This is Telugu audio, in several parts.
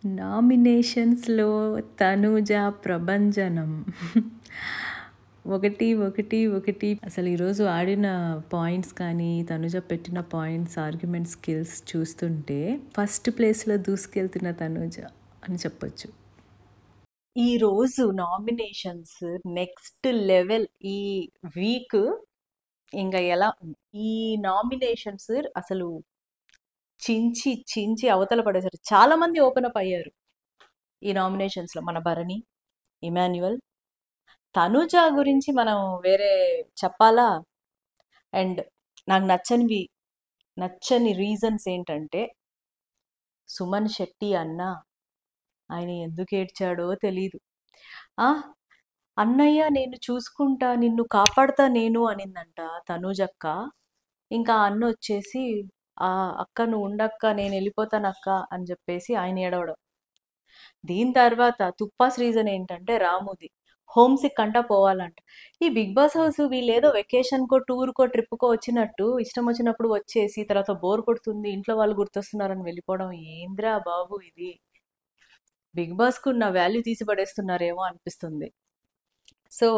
నామినేషన్స్‌లో తనూజ ప్రభంజనం. 1, 1, 1 అసలు ఈరోజు ఆడిన పాయింట్స్ కానీ, తనుజ పెట్టిన పాయింట్స్, ఆర్గ్యుమెంట్ స్కిల్స్ చూస్తుంటే ఫస్ట్ ప్లేస్‌లో దూసుకెళ్తున్న తనూజ అని చెప్పొచ్చు. ఈరోజు నామినేషన్స్ నెక్స్ట్ లెవెల్. ఈ వీక్ ఇంకా ఎలా ఈ నామినేషన్స్ అసలు చించి చించి అవతల పడేశారు. చాలా మంది ఓపెన్ అప్ అయ్యారు ఈ నామినేషన్స్లో. మన భరణి, ఇమాన్యువల్, తనుజ గురించి మనం వేరే చెప్పాలా. అండ్ నాకు నచ్చని రీజన్స్ ఏంటంటే, సుమన్ శెట్టి అన్న ఆయన ఎందుకు ఏడ్చాడో తెలీదు. ఆ అన్నయ్య నేను చూసుకుంటా, నిన్ను కాపాడుతా నేను అనిందంట తనూజక్క. ఇంకా అన్న వచ్చేసి ఆ అక్క నువ్వు ఉండక్క నేను వెళ్ళిపోతానక్క అని చెప్పేసి ఆయన ఏడవడం. దీని తర్వాత తుప్పాస్ రీజన్ ఏంటంటే రాముది హోమ్ సిక్ అంటా పోవాలంట. ఈ బిగ్ బాస్ హౌస్ వీళ్ళేదో వెకేషన్కో టూర్కో ట్రిప్కో వచ్చినట్టు ఇష్టం వచ్చినప్పుడు వచ్చేసి తర్వాత బోర్ కొడుతుంది ఇంట్లో వాళ్ళు గుర్తొస్తున్నారని వెళ్ళిపోవడం ఏంద్రా బాబు ఇది. బిగ్ బాస్కు ఉన్న వాల్యూ తీసి పడేస్తున్నారేమో అనిపిస్తుంది. సో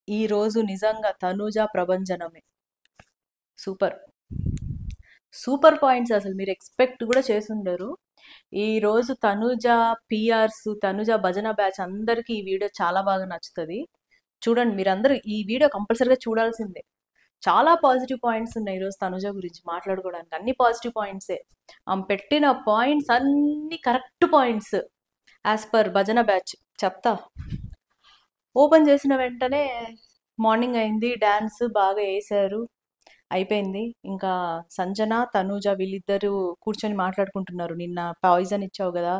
ఈరోజు నిజంగా తనూజ ప్రభంజనమే. సూపర్ సూపర్ పాయింట్స్ అసలు మీరు ఎక్స్పెక్ట్ కూడా చేసుండరు. ఈరోజు తనూజ పిఆర్స్, తనూజ భజన బ్యాచ్ అందరికీ ఈ వీడియో చాలా బాగా నచ్చుతుంది. చూడండి మీరందరూ ఈ వీడియో కంపల్సరీగా చూడాల్సిందే. చాలా పాజిటివ్ పాయింట్స్ ఉన్నాయి ఈరోజు తనుజ గురించి మాట్లాడుకోవడానికి. అన్ని పాజిటివ్ పాయింట్సే. ఆమె పెట్టిన పాయింట్స్ అన్ని కరెక్ట్ పాయింట్స్ యాజ్ పర్ భజన బ్యాచ్. చెప్తా, ఓపెన్ చేసిన వెంటనే మార్నింగ్ అయింది, డ్యాన్స్ బాగా వేశారు, అయిపోయింది. ఇంకా సంజన తనూజ వీళ్ళిద్దరూ కూర్చొని మాట్లాడుకుంటున్నారు. నిన్న పాయిజన్ ఇచ్చావు కదా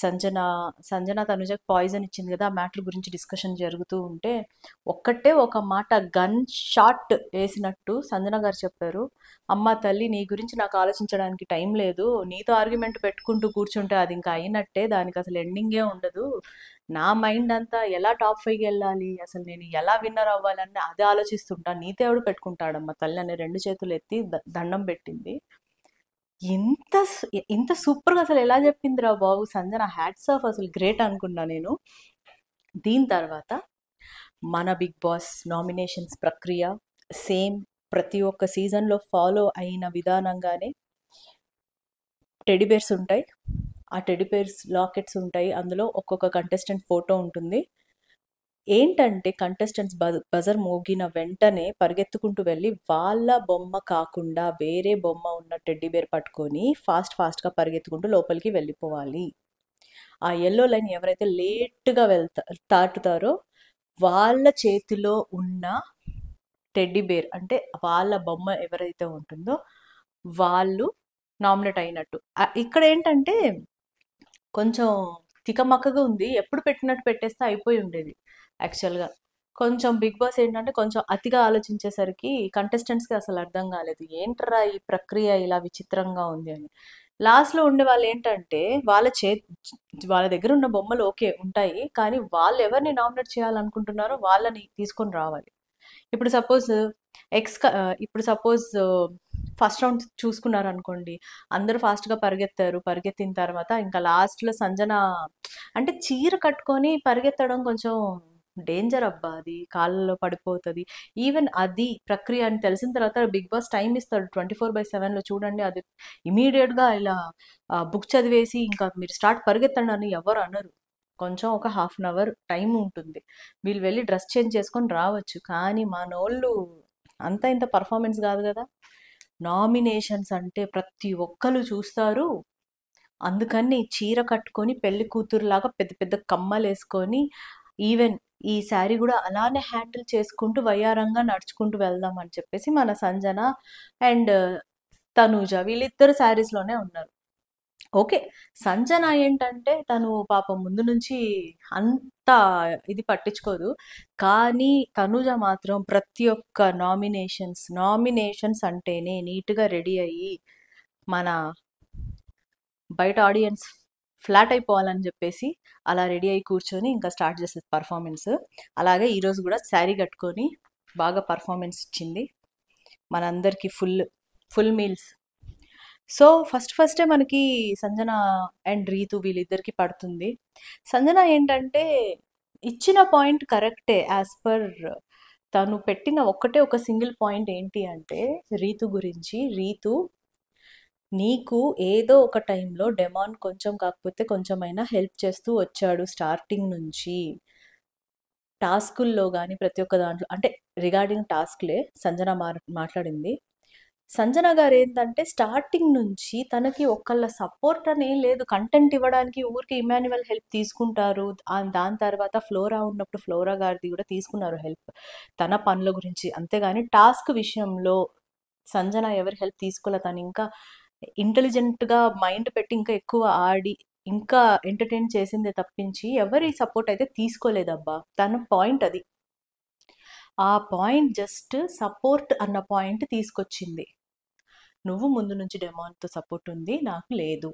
సంజన, తనుజకి పాయిజన్ ఇచ్చింది కదా, ఆ మ్యాటర్ గురించి డిస్కషన్ జరుగుతూ ఉంటే ఒక్కటే ఒక మాట గన్ షాట్ వేసినట్టు సంజన గారు చెప్పారు, అమ్మ తల్లి నీ గురించి నాకు ఆలోచించడానికి టైం లేదు, నీతో ఆర్గ్యుమెంట్ పెట్టుకుంటూ కూర్చుంటే అది ఇంకా అయినట్టే, దానికి అసలు ఎండింగే ఉండదు, నా మైండ్ అంతా ఎలా టాప్ 5కి వెళ్ళాలి, అసలు నేను ఎలా విన్నర్ అవ్వాలని అదే ఆలోచిస్తుంటా, నీతో ఎవడు పెట్టుకుంటాడమ్మా తల్లి అని 2 చేతులు ఎత్తి దండం పెట్టింది. ఇంత సూపర్గా అసలు ఎలా చెప్పిందిరా బాబు సంజన, హ్యాట్స్ ఆఫ్, అసలు గ్రేట్ అనుకున్నా నేను. దీని తర్వాత మన బిగ్ బాస్ నామినేషన్స్ ప్రక్రియ సేమ్ ప్రతి ఒక్క సీజన్లో ఫాలో అయిన విధానంగానే టెడీబేర్స్ ఉంటాయి. ఆ టెడీబేర్స్ లాకెట్స్ ఉంటాయి. అందులో ఒక్కొక్క కంటెస్టెంట్ ఫోటో ఉంటుంది. ఏంటంటే కంటెస్టెంట్స్ బజర్ మోగిన వెంటనే పరిగెత్తుకుంటూ వెళ్ళి వాళ్ళ బొమ్మ కాకుండా వేరే బొమ్మ ఉన్న టెడ్డీబేర్ పట్టుకొని ఫాస్ట్గా పరిగెత్తుకుంటూ లోపలికి వెళ్ళిపోవాలి. ఆ ఎల్లో లైన్ ఎవరైతే లేట్గా దాటుతారో వాళ్ళ చేతిలో ఉన్న టెడ్డీబేర్ అంటే వాళ్ళ బొమ్మ ఎవరైతే ఉంటుందో వాళ్ళు నామినేట్ అయినట్టు. ఇక్కడ ఏంటంటే కొంచెం తికమక్కగా ఉంది. ఎప్పుడు పెట్టినట్టు పెట్టేస్తే అయిపోయి ఉండేది యాక్చువల్గా. కొంచెం బిగ్ బాస్ ఏంటంటే కొంచెం అతిగా ఆలోచించేసరికి కంటెస్టెంట్స్కి అసలు అర్థం కాలేదు, ఏంట్రా ఈ ప్రక్రియ ఇలా విచిత్రంగా ఉంది అని. లాస్ట్లో ఉండే వాళ్ళు ఏంటంటే వాళ్ళ దగ్గర ఉన్న బొమ్మలు ఓకే ఉంటాయి, కానీ వాళ్ళు ఎవరిని నామినేట్ చేయాలనుకుంటున్నారో వాళ్ళని తీసుకొని రావాలి. ఇప్పుడు సపోజ్ ఫస్ట్ రౌండ్ చూసుకున్నారు అనుకోండి, అందరూ ఫాస్ట్గా పరిగెత్తిన తర్వాత ఇంకా లాస్ట్లో సంజన అంటే చీర కట్టుకొని పరిగెత్తడం కొంచెం డేంజర్ అబ్బా, అది కాళ్ళలో పడిపోతుంది. ఈవెన్ అది ప్రక్రియ అని తెలిసిన తర్వాత బిగ్ బాస్ టైం ఇస్తాడు 24/7లో చూడండి. అది ఇమీడియట్గా ఇలా బుక్ చదివేసి ఇంకా మీరు స్టార్ట్ పరిగెత్తండి అని ఎవరు అనరు. కొంచెం ఒక ½ అన్ అవర్ టైం ఉంటుంది, వీళ్ళు వెళ్ళి డ్రెస్ చేంజ్ చేసుకొని రావచ్చు. కానీ మనోళ్ళు అంతా ఇంత పర్ఫార్మెన్స్ కాదు కదా. నామినేషన్స్ అంటే ప్రతి ఒక్కరు చూస్తారు, అందుకని చీర కట్టుకొని పెళ్లి కూతురులాగా పెద్ద పెద్ద కమ్మలు వేసుకొని, ఈవెన్ ఈ శారీ కూడా అలానే హ్యాండిల్ చేసుకుంటూ వయ్యారంగా నడుచుకుంటూ వెళ్దాం అని చెప్పేసి మన సంజన అండ్ తనూజ వీళ్ళిద్దరు శారీస్లోనే ఉన్నారు. ఓకే, సంజన ఏంటంటే తను పాపం ముందు నుంచి అంత ఇది పట్టించుకోదు, కానీ తనుజ మాత్రం ప్రతి ఒక్క నామినేషన్స్ అంటేనే నీట్గా రెడీ అయ్యి మన బయట ఆడియన్స్ ఫ్లాట్ అయిపోవాలని చెప్పేసి అలా రెడీ అయ్యి కూర్చొని ఇంకా స్టార్ట్ చేసేది పర్ఫార్మెన్స్. అలాగే ఈరోజు కూడా శారీ కట్టుకొని బాగా పర్ఫార్మెన్స్ ఇచ్చింది. మనందరికీ ఫుల్ మీల్స్ సో ఫస్టే మనకి సంజన అండ్ రీతు వీళ్ళిద్దరికి పడుతుంది. సంజన ఏంటంటే ఇచ్చిన పాయింట్ కరెక్టే యాజ్ పర్ తను పెట్టిన ఒక్కటే ఒక సింగిల్ పాయింట్ ఏంటి అంటే రీతు గురించి. రీతు, నీకు ఏదో ఒక టైంలో డెమాన్ కొంచెం కాకపోతే కొంచెమైనా హెల్ప్ చేస్తూ వచ్చాడు స్టార్టింగ్ నుంచి. టాస్కుల్లో కానీ ప్రతి ఒక్క దాంట్లో అంటే రిగార్డింగ్ టాస్క్లే సంజన మాట్లాడింది. సంజన గారు ఏంటంటే స్టార్టింగ్ నుంచి తనకి ఒకళ్ళ సపోర్ట్ అని ఏం లేదు. కంటెంట్ ఇవ్వడానికి ఊరికి ఇమాన్యువల్ హెల్ప్ తీసుకుంటారు. దాని తర్వాత ఫ్లోరా ఉన్నప్పుడు ఫ్లోరా గారిది కూడా తీసుకున్నారు హెల్ప్ తన పనుల గురించి. అంతేగాని టాస్క్ విషయంలో సంజన ఎవరి హెల్ప్ తీసుకోలే. తను ఇంకా ఇంటెలిజెంట్గా మైండ్ పెట్టి ఇంకా ఎక్కువ ఆడి ఇంకా ఎంటర్టైన్ చేసిందే తప్పించి ఎవరి సపోర్ట్ అయితే తీసుకోలేదబ్బా. తన పాయింట్ అది. ఆ పాయింట్ జస్ట్ సపోర్ట్ అన్న పాయింట్ తీసుకొచ్చింది. నువ్వు ముందు నుంచి డెమాన్తో సపోర్ట్ ఉంది, నాకు లేదు.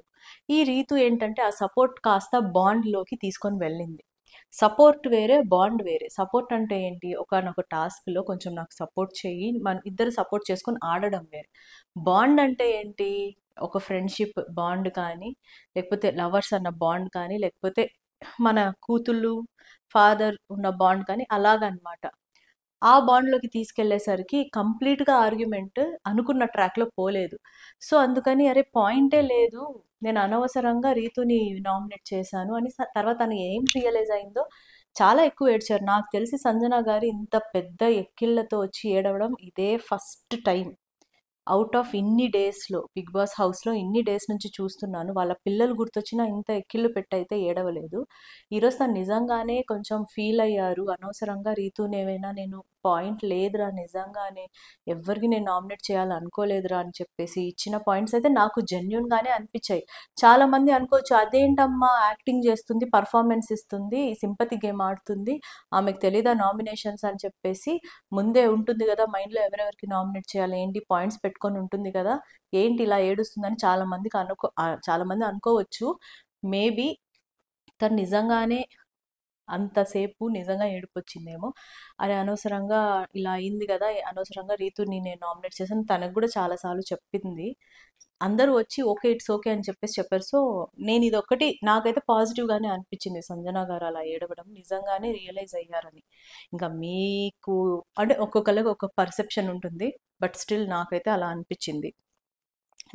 ఈ రీతు ఏంటంటే ఆ సపోర్ట్ కాస్త బాండ్లోకి తీసుకొని వెళ్ళింది. సపోర్ట్ వేరే, బాండ్ వేరే. సపోర్ట్ అంటే ఏంటి, ఒకనొక టాస్క్లో కొంచెం నాకు సపోర్ట్ చెయ్యి, మన ఇద్దరు సపోర్ట్ చేసుకొని ఆడడం వేరే. బాండ్ అంటే ఏంటి, ఒక ఫ్రెండ్షిప్ బాండ్ కానీ, లేకపోతే లవర్స్ అన్న బాండ్ కానీ, లేకపోతే మన కూతుళ్ళు ఫాదర్ ఉన్న బాండ్ కానీ అలాగనమాట. ఆ బాండ్లోకి తీసుకెళ్లేసరికి కంప్లీట్గా ఆర్గ్యుమెంట్ అనుకున్న ట్రాక్లో పోలేదు. సో అందుకని అరే పాయింటే లేదు, నేను అనవసరంగా రీతుని నామినేట్ చేశాను అని తర్వాత తను ఏం రియలైజ్ అయిందో చాలా ఎక్కువ ఏడ్చారు. నాకు తెలిసి సంజన గారు ఇంత పెద్ద ఎక్కిళ్లతో వచ్చి ఏడవడం ఇదే ఫస్ట్ టైం. అవుట్ ఆఫ్ ఇన్ని డేస్లో, బిగ్ బాస్ హౌస్లో ఇన్ని డేస్ నుంచి చూస్తున్నాను. వాళ్ళ పిల్లలు గుర్తొచ్చినా ఇంత ఎక్కిళ్ళు పెట్టయితే ఏడవలేదు. ఈరోజు తను నిజంగానే కొంచెం ఫీల్ అయ్యారు. అనవసరంగా రీతునేమైనా నేను పాయింట్ లేదురా, నిజంగానే ఎవరికి నేను నామినేట్ చేయాలి అనుకోలేదురా అని చెప్పేసి ఇచ్చిన పాయింట్స్ అయితే నాకు జెన్యున్గానే అనిపించాయి. చాలామంది అనుకోవచ్చు అదేంటమ్మా యాక్టింగ్ చేస్తుంది, పర్ఫార్మెన్స్ ఇస్తుంది, సింపతి గేమ్ ఆడుతుంది, ఆమెకు తెలీదా నామినేషన్స్ అని చెప్పేసి ముందే ఉంటుంది కదా మైండ్లో ఎవరెవరికి నామినేట్ చేయాలి ఏంటి పాయింట్స్ పెట్టుకొని ఉంటుంది కదా, ఏంటి ఇలా ఏడుస్తుందని చాలామంది అనుకోవచ్చు. మేబీ తను నిజంగానే అంతసేపు నిజంగా ఏడుపు వచ్చిందేమో. అరే అనవసరంగా ఇలా అయింది కదా, అనవసరంగా రీతుని నేను నామినేట్ చేశాను తనకు కూడా చాలాసార్లు చెప్పింది. అందరూ వచ్చి ఓకే ఇట్స్ ఓకే అని చెప్పేసి చెప్పారు. సో నేను ఇది ఒకటి నాకైతే పాజిటివ్గానే అనిపించింది సంజన గారు అలా ఏడవడం. నిజంగానే రియలైజ్ అయ్యారని. ఇంకా మీకు అంటే ఒక్కొక్కరికి ఒక్కొక్క పర్సెప్షన్ ఉంటుంది, బట్ స్టిల్ నాకైతే అలా అనిపించింది.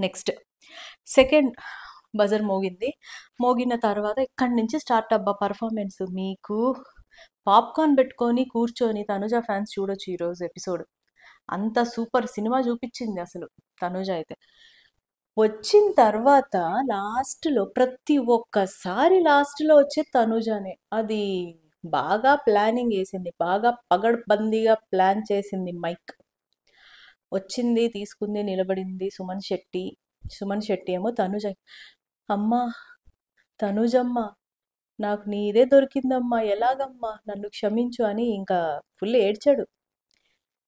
నెక్స్ట్ సెకండ్ బజర్ మోగింది. మోగిన తర్వాత ఇక్కడి నుంచి స్టార్ట్ అబ్బా పర్ఫార్మెన్స్. మీకు పాప్కార్న్ పెట్టుకొని కూర్చొని తనుజ ఫ్యాన్స్ చూడొచ్చు ఈరోజు ఎపిసోడ్. అంత సూపర్ సినిమా చూపించింది అసలు తనుజ అయితే. వచ్చిన తర్వాత లాస్ట్లో ప్రతి ఒక్కసారి లాస్ట్లో వచ్చే తనుజనే. అది బాగా ప్లానింగ్ వేసింది, బాగా పగడ్బందీగా ప్లాన్ చేసింది. మైక్ వచ్చింది, తీసుకుంది, నిలబడింది. సుమన్ శెట్టి ఏమో తనుజ, అమ్మా తనుజమ్మ నాకు నీదే దొరికిందమ్మా, ఎలాగమ్మా నన్ను క్షమించు అని ఇంకా ఫుల్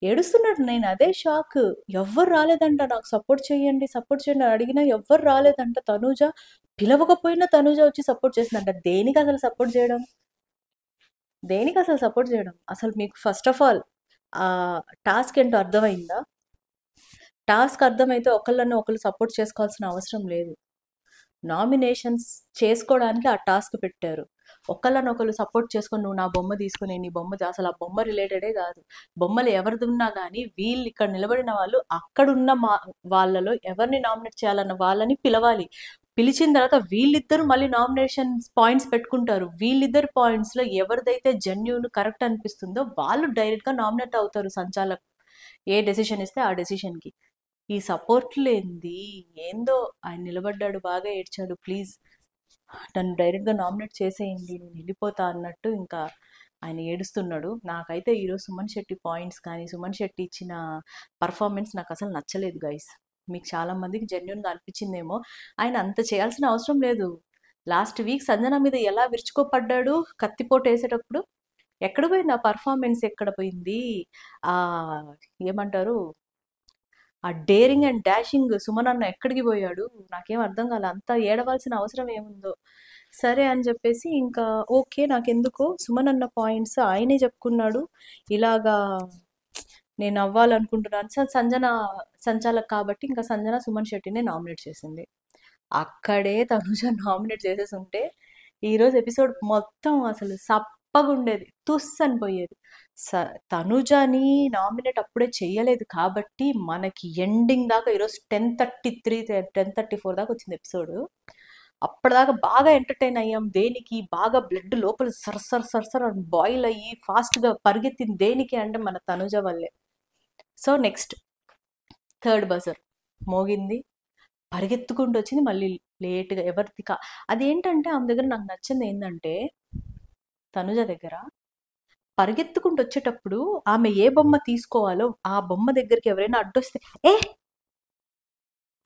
ఏడుస్తున్నాడు. నేను అదే షాక్. ఎవ్వరు రాలేదంట నాకు సపోర్ట్ చేయండి అని అడిగినా ఎవ్వరు రాలేదంట. తనుజ పిలవకపోయినా తనుజ వచ్చి సపోర్ట్ చేసిందంట. దేనికి అసలు సపోర్ట్ చేయడం, అసలు మీకు ఫస్ట్ ఆఫ్ ఆల్ ఆ టాస్క్ ఏంటో అర్థమైందా? టాస్క్ అర్థమైతే ఒకళ్ళని ఒకళ్ళు సపోర్ట్ చేసుకోవాల్సిన అవసరం లేదు. నామినేషన్స్ చేసుకోవడానికి ఆ టాస్క్ పెట్టారు. ఒకళ్ళనొకళ్ళు సపోర్ట్ చేసుకొని నువ్వు నా బొమ్మ తీసుకుని నీ బొమ్మ అసలు ఆ బొమ్మ రిలేటెడే కాదు. బొమ్మలు ఎవరిది ఉన్నా కానీ వీళ్ళు ఇక్కడ నిలబడిన వాళ్ళు అక్కడున్న వాళ్ళలో ఎవరిని నామినేట్ చేయాలన్న వాళ్ళని పిలవాలి. పిలిచిన తర్వాత వీళ్ళిద్దరు మళ్ళీ నామినేషన్ పాయింట్స్ పెట్టుకుంటారు. వీళ్ళిద్దరు పాయింట్స్లో ఎవరిదైతే జెన్యూన్ కరెక్ట్ అనిపిస్తుందో వాళ్ళు డైరెక్ట్గా నామినేట్ అవుతారు. సంచాలక్ ఏ డెసిషన్ ఇస్తే ఆ డెసిషన్కి. ఈ సపోర్ట్ లేనిది ఏందో. ఆయన నిలబడ్డాడు, బాగా ఏడ్చాడు, ప్లీజ్ నన్ను డైరెక్ట్గా నామినేట్ చేసేయండి నేను వెళ్ళిపోతా అన్నట్టు ఇంకా ఆయన ఏడుస్తున్నాడు. నాకైతే ఈరోజు సుమన్ శెట్టి పాయింట్స్ కానీ సుమన్ శెట్టి ఇచ్చిన పర్ఫార్మెన్స్ నాకు అసలు నచ్చలేదు గైస్. మీకు చాలామందికి జెన్యున్గా అనిపించిందేమో. ఆయన అంత చేయాల్సిన అవసరం లేదు. లాస్ట్ వీక్ సంజన మీద ఎలా విరుచుకోపడ్డాడు కత్తిపోటు వేసేటప్పుడు. ఎక్కడ పోయింది ఆ పర్ఫార్మెన్స్, ఎక్కడ పోయింది ఆ ఏమంటారు ఆ డేరింగ్ అండ్ డాషింగ్ సుమన్ అన్న ఎక్కడికి పోయాడు, నాకేం అర్థం కాలే. అంతా ఏడవలసిన అవసరం ఏముందో. సరే అని చెప్పేసి ఇంకా ఓకే నాకెందుకో సుమన్ అన్న పాయింట్స్ ఆయనే చెప్పుకున్నాడు. ఇలాగా నేను అవ్వాలనుకుంటున్నాను. సంజన సంచాలక్ కాబట్టి ఇంకా సంజన సుమన్ శెట్టిని నామినేట్ చేసింది. అక్కడే తనుజ నామినేట్ చేసేసి ఉంటే ఈరోజు ఎపిసోడ్ మొత్తం అసలు సప్పగుండేది, తుస్ అని పోయేది. తనుజని నామినేట్ అప్పుడే చెయ్యలేదు కాబట్టి మనకి ఎండింగ్ దాకా ఈరోజు 10:33 10:34 దాకా వచ్చింది ఎపిసోడ్. అప్పటిదాకా బాగా ఎంటర్టైన్ అయ్యాం. దేనికి బాగా బ్లడ్ లోపల సర్ అని బాయిల్ అయ్యి ఫాస్ట్గా పరిగెత్తింది దేనికి అంటే మన తనుజ వల్లే. సో నెక్స్ట్ థర్డ్ బజర్ మోగింది, పరిగెత్తుకుంటూ వచ్చింది మళ్ళీ లేట్గా ఎవరిది అదేంటంటే ఆమె దగ్గర నాకు నచ్చింది ఏంటంటే తనుజ దగ్గర పరిగెత్తుకుంటూ వచ్చేటప్పుడు ఆమె ఏ బొమ్మ తీసుకోవాలో ఆ బొమ్మ దగ్గరికి ఎవరైనా అడ్డొస్తే ఏ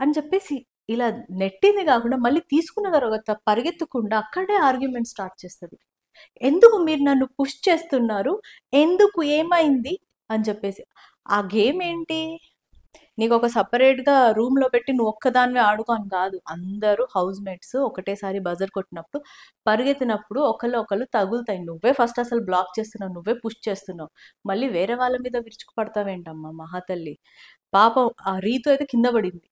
అని చెప్పేసి ఇలా నెట్టింది కాకుండా మళ్ళీ తీసుకున్న తర్వాత పరిగెత్తకుండా అక్కడే ఆర్గ్యుమెంట్ స్టార్ట్ చేస్తుంది. ఎందుకు మీరు నన్ను పుష్ చేస్తున్నారు, ఎందుకు ఏమైంది అని చెప్పేసి. ఆ గేమ్ ఏంటి, నీకు ఒక సపరేట్గా రూమ్లో పెట్టి నువ్వు ఒక్కదానివే ఆడుకోని కాదు, అందరూ హౌస్ మేట్స్ ఒకటేసారి బజర్ కొట్టినప్పుడు పరిగెత్తినప్పుడు ఒకళ్ళు తగులుతాయి. నువ్వే ఫస్ట్ అసలు బ్లాక్ చేస్తున్నావు, నువ్వే పుష్ చేస్తున్నావు, మళ్ళీ వేరే వాళ్ళ మీద విరుచుకు పడతావేంటమ్మా మహాతల్లి. పాపం ఆ రీతు అయితే కింద పడింది,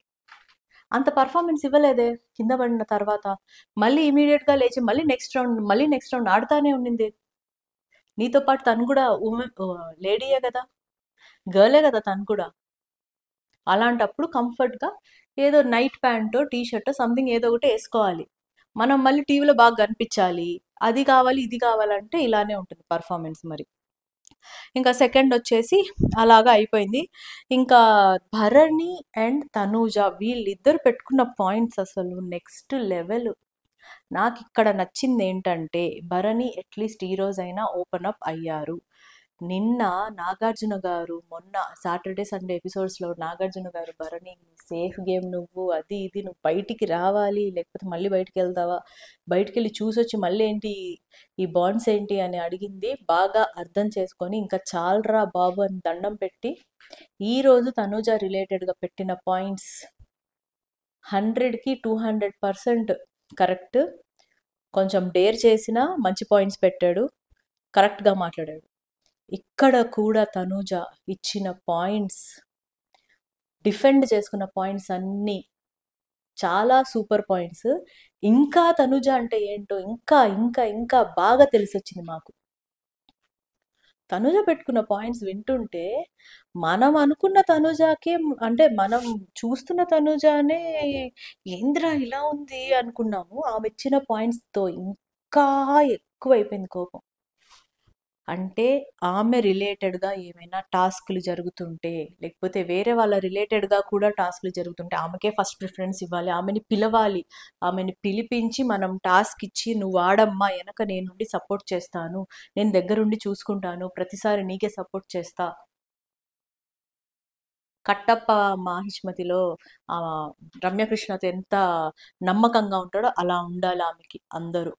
అంత పర్ఫార్మెన్స్ ఇవ్వలేదే. కింద పడిన తర్వాత మళ్ళీ ఇమీడియట్గా లేచి మళ్ళీ నెక్స్ట్ రౌండ్ ఆడుతానే ఉండింది. నీతో పాటు తను కూడా లేడీయే కదా, గర్లే కదా తను కూడా. అలాంటప్పుడు కంఫర్ట్గా ఏదో నైట్ ప్యాంటో టీషర్టో సంథింగ్ ఏదో ఒకటి వేసుకోవాలి. మనం మళ్ళీ టీవీలో బాగా కనిపించాలి, అది కావాలి ఇది కావాలంటే ఇలానే ఉంటుంది పర్ఫార్మెన్స్. మరి ఇంకా సెకండ్ వచ్చేసి అలాగా అయిపోయింది. ఇంకా భరణి అండ్ తనూజ వీళ్ళిద్దరు పెట్టుకున్న పాయింట్స్ అసలు నెక్స్ట్ లెవెల్. నాకు ఇక్కడ నచ్చింది ఏంటంటే భరణి అట్లీస్ట్ ఈ రోజైనా ఓపెన్ అప్ అయ్యారు. నిన్న నాగార్జున గారు మొన్న సాటర్డే సండే ఎపిసోడ్స్లో నాగార్జున గారు భరణి సేఫ్ గేమ్ నువ్వు, అది ఇది నువ్వు బయటికి రావాలి లేకపోతే మళ్ళీ బయటికి వెళ్తావా, బయటికి వెళ్ళి చూసొచ్చి మళ్ళీ ఏంటి ఈ బాండ్స్ ఏంటి అని అడిగింది. బాగా అర్థం చేసుకొని ఇంకా చాలరా బాబు అని దండం పెట్టి ఈరోజు తనూజ రిలేటెడ్గా పెట్టిన పాయింట్స్ 100కి 200% కరెక్ట్. కొంచెం డేర్ చేసినా మంచి పాయింట్స్ పెట్టాడు, కరెక్ట్గా మాట్లాడాడు. ఇక్కడ కూడా తనూజ ఇచ్చిన పాయింట్స్, డిఫెండ్ చేసుకున్న పాయింట్స్ అన్నీ చాలా సూపర్ పాయింట్స్. ఇంకా తనూజ అంటే ఏంటో ఇంకా ఇంకా ఇంకా బాగా తెలిసొచ్చింది మాకు. తనూజ పెట్టుకున్న పాయింట్స్ వింటుంటే మనం అనుకున్న తనూజకే అంటే మనం చూస్తున్న తనూజనే ఏంద్రా ఇలా ఉంది అనుకున్నాము. ఆమె ఇచ్చిన పాయింట్స్తో ఇంకా ఎక్కువైపోయింది కోపం. అంటే ఆమె రిలేటెడ్గా ఏమైనా టాస్క్లు జరుగుతుంటే లేకపోతే వేరే వాళ్ళ రిలేటెడ్గా కూడా టాస్క్లు జరుగుతుంటే ఆమెకే ఫస్ట్ ప్రిఫరెన్స్ ఇవ్వాలి, ఆమెని పిలవాలి, ఆమెని పిలిపించి మనం టాస్క్ ఇచ్చి నువ్వు ఆడమ్మా వెనక నేనుండి సపోర్ట్ చేస్తాను, నేను దగ్గరుండి చూసుకుంటాను, ప్రతిసారి నీకే సపోర్ట్ చేస్తా. కట్టప్ప మాహిష్మతిలో రమ్యకృష్ణతో ఎంత నమ్మకంగా ఉంటాడో అలా ఉండాలి ఆమెకి. అందరూ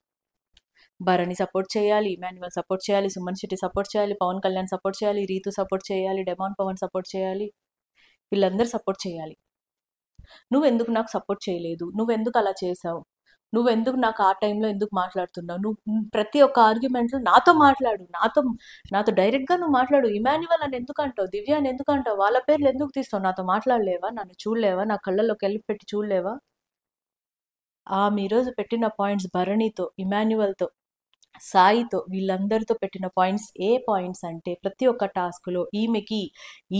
భరణి సపోర్ట్ చేయాలి, ఇమాన్యువల్ సపోర్ట్ చేయాలి, సుమన్ శెట్టి సపోర్ట్ చేయాలి, పవన్ కళ్యాణ్ సపోర్ట్ చేయాలి, రీతు సపోర్ట్ చేయాలి, డెమాన్ పవన్ సపోర్ట్ చేయాలి, వీళ్ళందరూ సపోర్ట్ చేయాలి. నువ్వెందుకు నాకు సపోర్ట్ చేయలేదు, నువ్వెందుకు అలా చేసావు, నువ్వెందుకు నాకు ఆ టైంలో ఎందుకు మాట్లాడుతున్నావు, నువ్వు ప్రతి ఒక్క ఆర్గ్యుమెంట్లో నాతో మాట్లాడు, నాతో డైరెక్ట్గా నువ్వు మాట్లాడు. ఇమాన్యువల్ అని ఎందుకు అంటావు, దివ్య అని ఎందుకు అంటావు, వాళ్ళ పేర్లు ఎందుకు తీస్తావు, నాతో మాట్లాడలేవా, నన్ను చూడలేవా, నా కళ్ళల్లోకి వెళ్ళి పెట్టి చూడలేవా. ఆమె ఈరోజు పెట్టిన పాయింట్స్ భరణితో, ఇమాన్యువల్తో, సాయితో వీళ్ళందరితో పెట్టిన పాయింట్స్ ఏ పాయింట్స్ అంటే ప్రతి ఒక్క టాస్క్లో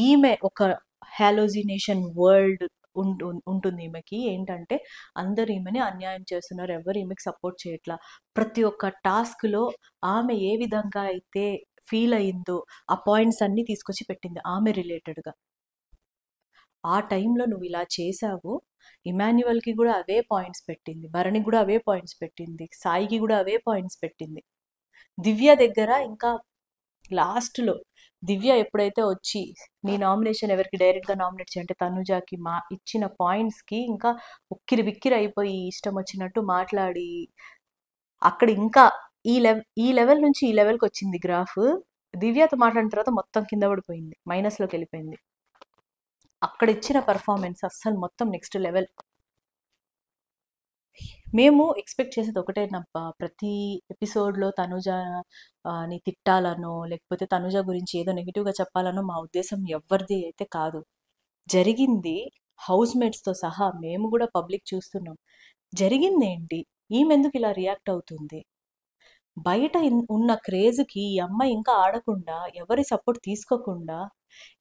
ఈమె ఒక హాలోజినేషన్ వరల్డ్ ఉంటుంది. ఈమెకి ఏంటంటే అందరు ఈమెని అన్యాయం చేస్తున్నారు, ఎవరు ఈమెకి సపోర్ట్ చేయట్లా. ప్రతి ఒక్క టాస్క్లో ఆమె ఏ విధంగా అయితే ఫీల్ అయిందో ఆ పాయింట్స్ అన్నీ తీసుకొచ్చి పెట్టింది ఆమె రిలేటెడ్గా. ఆ టైంలో నువ్వు ఇలా చేసావు, ఇమాన్యువల్కి కూడా అవే పాయింట్స్ పెట్టింది, భరణికి కూడా అవే పాయింట్స్ పెట్టింది, సాయికి కూడా అవే పాయింట్స్ పెట్టింది. దివ్య దగ్గర ఇంకా లాస్ట్లో దివ్య ఎప్పుడైతే వచ్చి నీ నామినేషన్ ఎవరికి డైరెక్ట్గా నామినేట్ చేయంటే తనుజాకి మా ఇచ్చిన పాయింట్స్కి ఇంకా ఉక్కిరి బిక్కిరి అయిపోయి ఇష్టం వచ్చినట్టు మాట్లాడి అక్కడ ఇంకా ఈ లెవెల్ నుంచి ఈ లెవెల్కి వచ్చింది గ్రాఫ్. దివ్యతో మాట్లాడిన తర్వాత మొత్తం కింద పడిపోయింది, మైనస్లోకి వెళ్ళిపోయింది. అక్కడ ఇచ్చిన పర్ఫార్మెన్స్ అస్సలు మొత్తం నెక్స్ట్ లెవెల్. మేము ఎక్స్పెక్ట్ చేసేది ఒకటేనబ్బా! ప్రతి ఎపిసోడ్‌లో ని తిట్టాలనో, లేకపోతే తనుజ గురించి ఏదో నెగెటివ్‌గా చెప్పాలనో మా ఉద్దేశ్యం ఎవ్వరిది అయితే కాదు. జరిగింది హౌస్‌మేట్స్‌తో సహా మేము గూడా పబ్లిక్ చూస్తున్నాం. జరిగిందేంటి? ఈమెందుకు ఇలా రియాక్ట్ అవుతుంది? బయట ఉన్న క్రేజ్‌కి ఈ అమ్మాయి ఇంకా ఆడకుండా, ఎవరి సపోర్ట్ తీసుకోకుండా,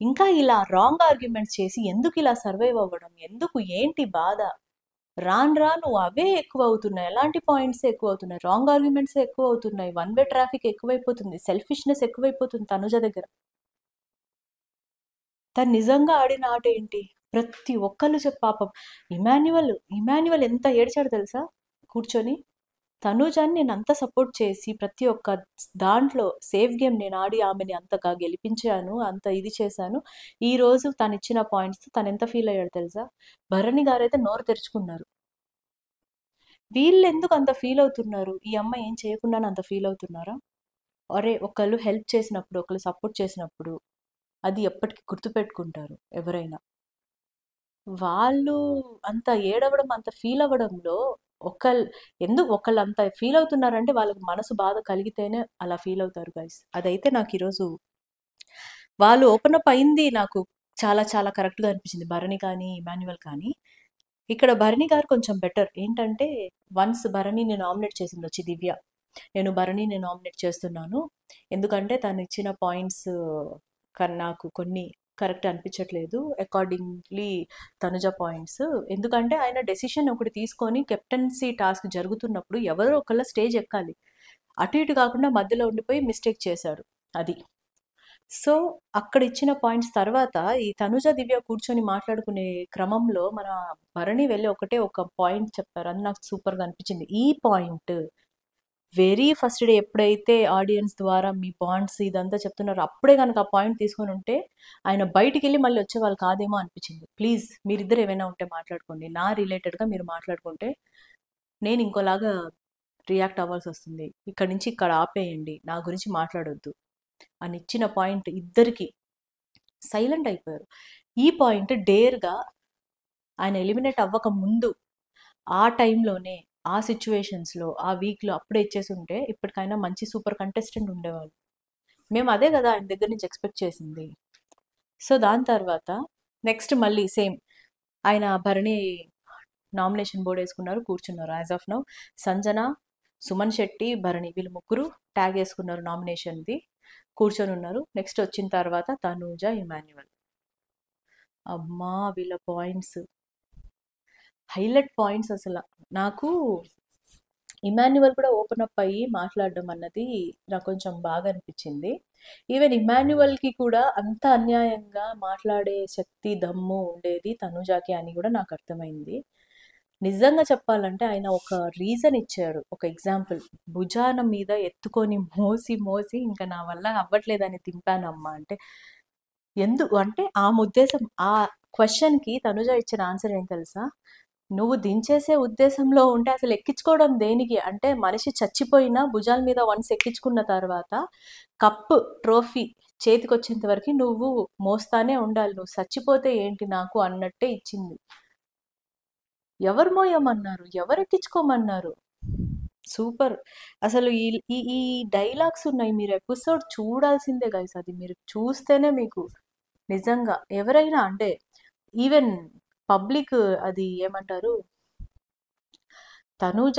ఇంకా ఇలా రాంగ్ ఆర్గ్యుమెంట్స్ చేసి ఎందుకిలా సర్వైవ్ అవ్వడం? ఎందుకు? ఏంటి బాధ? రాను రాను అవే ఎక్కువవుతున్నాయి. ఎలాంటి పాయింట్సే ఎక్కువవుతున్నాయి. రాంగ్ ఆర్గ్యుమెంట్సే ఎక్కువవుతున్నాయి. వన్ వే ట్రాఫిక్ ఎక్కువైపోతుంది. సెల్ఫిష్‌నెస్ ఎక్కువైపోతుంది తనుజ దగ్గర. తను నిజంగా ఆడిన ఆట ఏంటి? ప్రతి ఒక్కళ్ళు పాపం ఇమాన్యువల్ ఎంత ఏడ్చాడో తెలుసా? కూర్చొని. తనూజని నేనంత సపోర్ట్ చేసి ప్రతి ఒక్క దాంట్లో సేఫ్ గేమ్ నేను ఆడి ఆమెని అంతగా గెలిపించాను. అంత ఇది చేశాను. ఈరోజు తనిచ్చిన పాయింట్స్‌తో తనెంత ఫీల్ అయ్యాడో తెలుసా? భరణి గారైతే నోరు తెరుచుకున్నారు. వీళ్ళెందుకు అంత ఫీల్ అవుతున్నారు? ఈ అమ్మాయి ఏం చేయకుండానే అంత ఫీల్ అవుతున్నారా? అరే! ఒకళ్ళు హెల్ప్ చేసినప్పుడు, ఒకళ్ళు సపోర్ట్ చేసినప్పుడు అది ఎప్పటికి గుర్తుపెట్టుకుంటారు ఎవరైనా. వాళ్ళు అంత ఏడవడం, అంత ఫీల్ అవ్వడంలో ఒకళ్ళు అంత ఫీల్ అవుతున్నారంటే వాళ్ళకి మనసు బాధ కలిగితేనే అలా ఫీల్ అవుతారు గైస్. అదైతే నాకు ఈరోజు వాళ్ళు ఓపెన్ అప్ అయింది నాకు చాలా చాలా కరెక్ట్‌గా అనిపించింది. భరణి కానీ, ఇమాన్యుయల్ కానీ. ఇక్కడ భరణి గారు కొంచెం బెటర్. ఏంటంటే వన్స్ భరణిని నామినేట్ చేసిందొచ్చి దివ్య. నేను భరణిని నామినేట్ చేస్తున్నాను. ఎందుకంటే తను ఇచ్చిన పాయింట్స్ నాకు కొన్ని కరెక్ట్ అనిపించట్లేదు. Accordingly Tanuja points. ఎందుకంటే ఆయన డెసిషన్ ఒకటి తీసుకొని కెప్టెన్సీ టాస్క్ జరుగుతున్నప్పుడు ఎవరో ఒకళ్ళ స్టేజ్ ఎక్కాలి. అటు ఇటు కాకుండా మధ్యలో ఉండిపోయి మిస్టేక్ చేశాడు. అది. సో, అక్కడ ఇచ్చిన పాయింట్స్ తర్వాత ఈ తనుజ, దివ్య కూర్చొని మాట్లాడుకునే క్రమంలో మన భరణి వెళ్ళి ఒకటే ఒక పాయింట్ చెప్పారు. అది నాకు సూపర్‌గా అనిపించింది. ఈ పాయింట్ వెరీ ఫస్ట్ డే ఎప్పుడైతే ఆడియన్స్ ద్వారా మీ బాండ్స్ ఇదంతా చెప్తున్నారో అప్పుడే గనక ఆ పాయింట్ తీసుకొని ఉంటే ఆయన బయటికెళ్ళి మళ్ళీ వచ్చేవాళ్ళు కాదేమో అనిపించింది. ప్లీజ్ మీరిద్దరు ఏమైనా ఉంటే మాట్లాడుకోండి. నా రిలేటెడ్‌గా మీరు మాట్లాడుకుంటే నేను ఇంకోలాగా రియాక్ట్ అవ్వాల్సి వస్తుంది. ఇక్కడి నుంచి ఇక్కడ ఆపేయండి. నా గురించి మాట్లాడొద్దు అని ఇచ్చిన పాయింట్ ఇద్దరికి సైలెంట్ అయిపోయారు. ఈ పాయింట్ డేర్‌గా ఆయన ఎలిమినేట్ అవ్వక ముందు ఆ టైంలోనే ఆ సిచ్యువేషన్స్‌లో ఆ వీక్‌లో అప్పుడే ఇచ్చేసుంటే ఇప్పటికైనా మంచి సూపర్ కంటెస్టెంట్ ఉండేవాళ్ళు. మేము అదే గదా ఆయన దగ్గర నుంచి ఎక్స్‌పెక్ట్ చేసింది. సో, దాని తర్వాత నెక్స్ట్ మళ్ళీ సేమ్ ఆయన భరణి నామినేషన్ బోర్డ్ ఏసుకున్నారు. కూర్చున్నారు. As of now Sanjana, Suman Shetty, Bharani వీళ్ళు ముగ్గురు ట్యాగ్ ఏసుకున్నారు నామినేషన్‌ది. కూర్చొనున్నారు. నెక్స్ట్ వచ్చిన తర్వాత తనూజ, ఇమాన్యుయల్. అమ్మా! వీళ్ళ పాయింట్స్. హైలైట్ పాయింట్స్ అసల. నాకు ఇమాన్యుయల్ కూడా ఓపెన్ అప్ అయ్యి మాట్లాడడం అన్నది నాకు కొంచెం బాగా అనిపించింది. ఈవెన్ ఇమాన్యుయల్‌కి కూడా అంత అన్యాయంగా మాట్లాడే శక్తి, దమ్ము ఉండేది తనుజాకి అని కూడా నాకు అర్థమైంది. నిజంగా చెప్పాలంటే ఆయన ఒక రీజన్ ఇచ్చారు. ఒక ఎగ్జాంపుల్. భుజాన మీద ఎత్తుకొని మోసి, మోసి ఇంక నా వల్ల అవ్వట్లేదని దింపానమ్మా అంటే, అంటే ఆమె ఉద్దేశం ఆ క్వెషన్‌కి తనుజ ఇచ్చిన ఆన్సర్ ఏం తెలుసా? నువ్వు దించేసే ఉద్దేశంలో ఉంటే అసలు ఎక్కించుకోవడం దేనికి? అంటే మనిషి చచ్చిపోయినా భుజాల మీద వన్స్ ఎక్కించుకున్న తర్వాత కప్, ట్రోఫీ చేతికొచ్చేంత వరకు నువ్వు మోస్తానే ఉండాలి. నువ్వు చచ్చిపోతే ఏంటి నాకు అన్నట్టే ఇచ్చింది. ఎవరు మోయమన్నారు? ఎవరెక్కించుకోమన్నారు? సూపర్. అసలు ఈ ఈ ఈ డైలాగ్స్ ఉన్నాయి. మీరు ఎపిసోడ్ చూడాల్సిందే గైస్. అది మీరు చూస్తేనే మీకు నిజంగా ఎవరైనా అంటే ఈవెన్ పబ్లిక్ అది ఏమంటారు తనూజ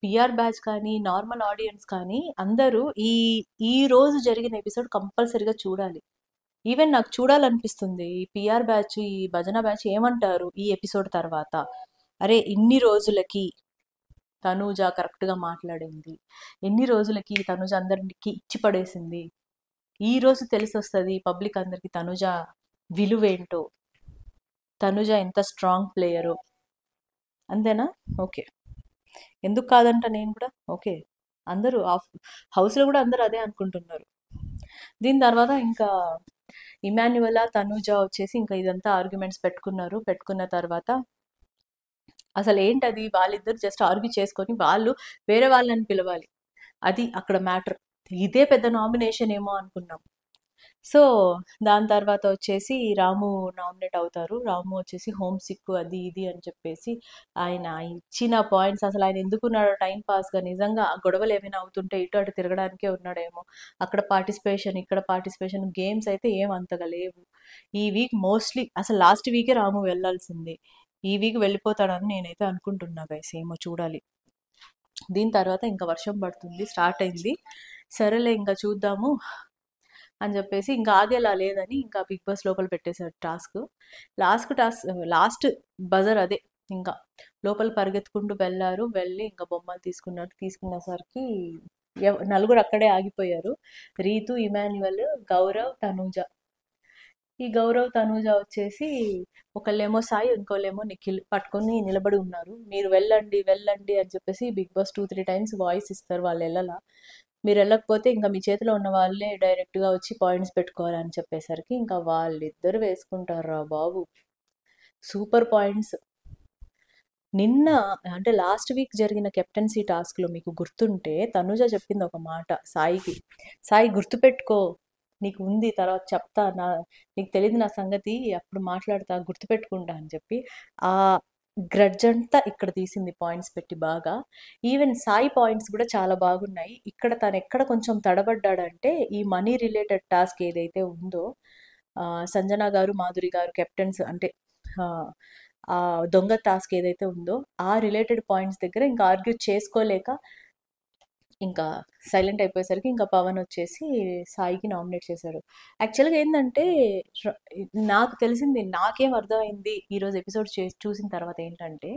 పిఆర్ బ్యాచ్ కానీ నార్మల్ ఆడియన్స్ కానీ అందరూ ఈ ఈ రోజు జరిగిన ఎపిసోడ్ కంపల్సరీగా చూడాలి. ఈవెన్ నాకు చూడాలనిపిస్తుంది. ఈ పిఆర్ బ్యాచ్, ఈ భజన బ్యాచ్ ఏమంటారు ఈ ఎపిసోడ్ తర్వాత? అరే ఇన్ని రోజులకి తనూజ కరెక్ట్‌గా మాట్లాడింది. ఎన్ని రోజులకి తనూజ అందరికి ఇచ్చి పడేసింది. ఈ రోజు తెలిసొస్తది పబ్లిక్ అందరికి తనూజ విలువేంటో. తనూజ ఎంత స్ట్రాంగ్ ప్లేయరో. అంతేనా? ఓకే. ఎందుకు కాదంట నేను కూడా? ఓకే. అందరూ హౌస్‌లో కూడా అందరూ అదే అనుకుంటున్నారు. దీని తర్వాత ఇంకా ఇమాన్యువల, తనూజ వచ్చేసి ఇంకా ఇదంతా ఆర్గ్యుమెంట్స్ పెట్టుకున్నారు. పెట్టుకున్న తర్వాత అసలేంటది వాళ్ళిద్దరు జస్ట్ ఆర్గ్యూ చేసుకొని వాళ్ళు వేరే వాళ్ళని పిలవాలి. అది అక్కడ మ్యాటర్. ఇదే పెద్ద నామినేషన్ ఏమో అనుకున్నాం. సో దాని తర్వాత వచ్చేసి రాము నామినేట్ అవుతారు. రాము వచ్చేసి హోమ్ సిక్ అది ఇది అని చెప్పేసి ఆయన ఇచ్చిన పాయింట్స్ అసలు ఆయన ఎందుకున్నాడో టైం పాస్గా, నిజంగా ఆ గొడవలు ఏమైనా అవుతుంటే ఇటు అటు తిరగడానికే ఉన్నాడేమో. అక్కడ పార్టిసిపేషన్ ఇక్కడ పార్టిసిపేషన్, గేమ్స్ అయితే ఏం అంతగా లేవు. ఈ వీక్ మోస్ట్లీ అసలు లాస్ట్ వీకే రాము వెళ్ళాల్సింది, ఈ వీక్ వెళ్ళిపోతాడని నేనైతే అనుకుంటున్నా గైస్, ఏమో చూడాలి. దీని తర్వాత ఇంకా వర్షం పడుతుంది, స్టార్ట్ అయింది. సరేలే ఇంకా చూద్దాము అని చెప్పేసి ఇంకా ఆగేలా లేదని ఇంకా బిగ్ బాస్ లోపల పెట్టేశారు టాస్క్. లాస్ట్ బజర్ అదే. ఇంకా లోపల పరిగెత్తుకుంటూ వెళ్ళారు, వెళ్ళి ఇంకా బొమ్మలు తీసుకున్నారు. తీసుకునేసరికి నలుగురు అక్కడే ఆగిపోయారు. రీతు, ఇమాన్యువల్, గౌరవ్, తనూజ. ఈ గౌరవ్, తనూజ వచ్చేసి ఒకళ్ళేమో సాయి, ఇంకోళ్ళేమో నిఖిల్ పట్టుకొని నిలబడి ఉన్నారు. మీరు వెళ్ళండి వెళ్ళండి అని చెప్పేసి బిగ్ బాస్ 2-3 టైమ్స్ వాయిస్ ఇస్తారు. వాళ్ళు వెళ్ళాల. మీరు వెళ్ళకపోతే ఇంకా మీ చేతిలో ఉన్న వాళ్ళే డైరెక్ట్గా వచ్చి పాయింట్స్ పెట్టుకోవాలని చెప్పేసరికి ఇంకా వాళ్ళిద్దరు వేసుకుంటారా బాబు సూపర్ పాయింట్స్. నిన్న అంటే లాస్ట్ వీక్ జరిగిన కెప్టెన్సీ టాస్క్లో మీకు గుర్తుంటే తనుజ చెప్పింది ఒక మాట సాయికి, సాయి గుర్తుపెట్టుకో, నీకు ఉంది తర్వాత చెప్తా, నీకు తెలియదు నా సంగతి, అప్పుడు మాట్లాడతా, గుర్తుపెట్టుకుంటా అని చెప్పి ఆ గ్రడ్జ్ అంతా ఇక్కడ తీసింది పాయింట్స్ పెట్టి బాగా. ఈవెన్ సాయి పాయింట్స్ కూడా చాలా బాగున్నాయి. ఇక్కడ తను ఎక్కడ కొంచెం తడబడ్డాడంటే ఈ మనీ రిలేటెడ్ టాస్క్ ఏదైతే ఉందో, సంజన గారు, మాధురి గారు కెప్టెన్స్ అంటే ఆ దొంగ టాస్క్ ఏదైతే ఉందో ఆ రిలేటెడ్ పాయింట్స్ దగ్గర ఇంకా ఆర్గ్యూ చేసుకోలేక ఇంకా సైలెంట్ అయిపోయేసరికి ఇంకా పవన్ వచ్చేసి సాయికి నామినేట్ చేశాడు. యాక్చువల్గా ఏంటంటే నాకు తెలిసింది, నాకేం అర్థమైంది ఈరోజు ఎపిసోడ్ చూసిన తర్వాత ఏంటంటే,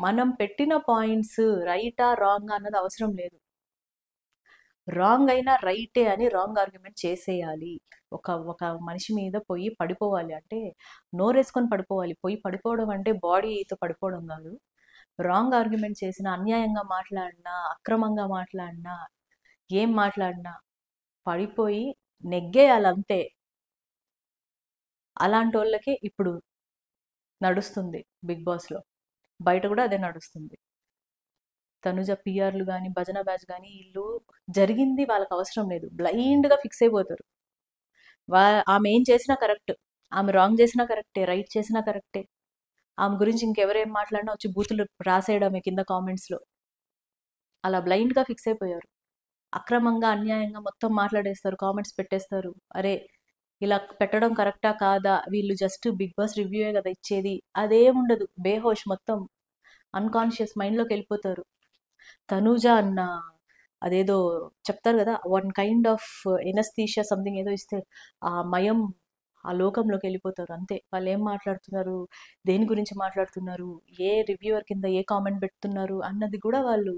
మనం పెట్టిన పాయింట్స్ రైటా రాంగ్ అన్నది అవసరం లేదు. రాంగ్ అయినా రైటే అని రాంగ్ ఆర్గ్యుమెంట్ చేసేయాలి. ఒక మనిషి మీద పోయి పడిపోవాలి అంటే నోరేసుకొని పడిపోవాలి. పోయి పడిపోవడం అంటే బాడీతో పడిపోవడం కాదు. రాంగ్ ఆర్గ్యుమెంట్ చేసిన, అన్యాయంగా మాట్లాడినా, అక్రమంగా మాట్లాడినా, ఏం మాట్లాడినా పడిపోయి నెగ్గేయాలంతే. అలాంటి వాళ్ళకే ఇప్పుడు నడుస్తుంది బిగ్ బాస్లో. బయట కూడా అదే నడుస్తుంది. తనుజ పిఆర్లు కానీ, భజన బ్యాచ్ కానీ, వీళ్ళు జరిగింది వాళ్ళకి అవసరం లేదు, బ్లైండ్గా ఫిక్స్ అయిపోతారు. ఆమె ఏం చేసినా కరెక్ట్, ఆమె రాంగ్ చేసినా కరెక్టే, రైట్ చేసినా కరెక్టే. ఆమె గురించి ఇంకెవరేం మాట్లాడినా వచ్చి బూతులు రాసేయడమే కింద కామెంట్స్లో. అలా బ్లైండ్గా ఫిక్స్ అయిపోయారు. అక్రమంగా, అన్యాయంగా మొత్తం మాట్లాడేస్తారు, కామెంట్స్ పెట్టేస్తారు. అరే ఇలా పెట్టడం కరెక్టా కాదా, వీళ్ళు జస్ట్ బిగ్ బాస్ రివ్యూయే కదా ఇచ్చేది, అదేముండదు. బేహోష్, మొత్తం అన్కాన్షియస్ మైండ్లోకి వెళ్ళిపోతారు. తనూజ అన్న అదేదో చెప్తారు కదా, one kind of anaesthesia something ఏదో ఇస్తే ఆ మయం, ఆ లోకంలోకి వెళ్ళిపోతారు అంతే. వాళ్ళు ఏం మాట్లాడుతున్నారు, దేని గురించి మాట్లాడుతున్నారు, ఏ రివ్యూవర్ కింద ఏ కామెంట్ పెడుతున్నారు అన్నది కూడా వాళ్ళు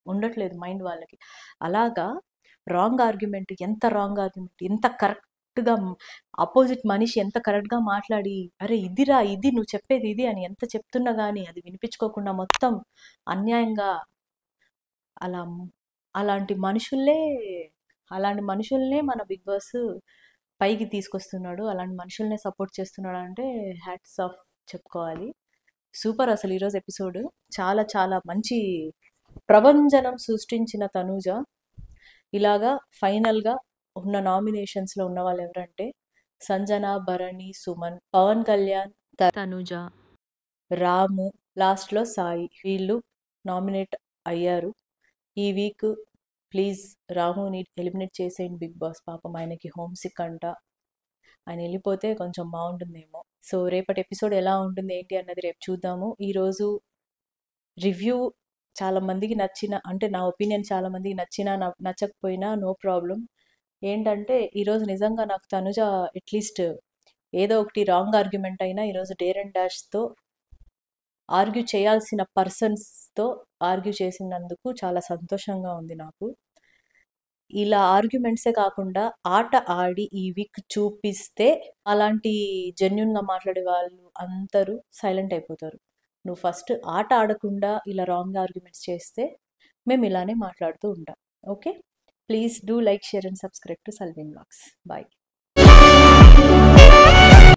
ఉండట్లేదు మైండ్ వాళ్ళకి. అలాగా రాంగ్ ఆర్గ్యుమెంట్, ఎంత కరెక్ట్గా ఆపోజిట్ మనిషి ఎంత కరెక్ట్గా మాట్లాడి, అరే ఇదిరా ఇది, నువ్వు చెప్పేది ఇది అని ఎంత చెప్తున్నా కానీ అది వినిపించుకోకుండా మొత్తం అన్యాయంగా అలా అలాంటి మనుషుల్నే మన బిగ్ బాస్ పైకి తీసుకొస్తున్నాడు. అలాంటి మనుషుల్నే సపోర్ట్ చేస్తున్నాడు అంటే హ్యాట్స్ ఆఫ్ చెప్పుకోవాలి. సూపర్ అసలు ఈరోజు ఎపిసోడ్. చాలా చాలా మంచి ప్రభంజనం సృష్టించిన తనూజ. ఇలాగా ఫైనల్గా ఉన్న నామినేషన్స్లో ఉన్న వాళ్ళు ఎవరంటే సంజన, భరణి, సుమన్, పవన్ కళ్యాణ్, తనూజ, రాము, లాస్ట్లో సాయి, వీళ్ళు నామినేట్ అయ్యారు. ఈ వీక్ ప్లీజ్ రాముని ఎలిమినేట్ చేసేయండి బిగ్ బాస్. పాపం ఆయనకి హోమ్ సిక్ అంట, ఆయన వెళ్ళిపోతే కొంచెం బాగుంటుందేమో. సో రేపటి ఎపిసోడ్ ఎలా ఉంటుంది ఏంటి అన్నది రేపు చూద్దాము. ఈరోజు రివ్యూ చాలా మందికి నచ్చిన, అంటే నా ఒపీనియన్ చాలా మందికి నచ్చినా నచ్చకపోయినా నో ప్రాబ్లం. ఏంటంటే ఈరోజు నిజంగా నాకు తనుజ అట్లీస్ట్ ఏదో ఒకటి రాంగ్ ఆర్గ్యుమెంట్ అయినా ఈరోజు డేర్ అండ్ డాష్తో ఆర్గ్యూ చేయాల్సిన పర్సన్స్తో ఆర్గ్యూ చేసినందుకు చాలా సంతోషంగా ఉంది నాకు. ఇలా ఆర్గ్యుమెంట్సే కాకుండా ఆట ఆడి ఈ వీక్ చూపిస్తే అలాంటి జెన్యున్గా మాట్లాడే వాళ్ళు అందరూ సైలెంట్ అయిపోతారు. నువ్వు ఫస్ట్ ఆట ఆడకుండా ఇలా రాంగ్ ఆర్గ్యుమెంట్స్ చేస్తే మేము ఇలానే మాట్లాడుతూ ఉంటాం. Okay, please do like, share and subscribe to Salvin vlogs. Bye.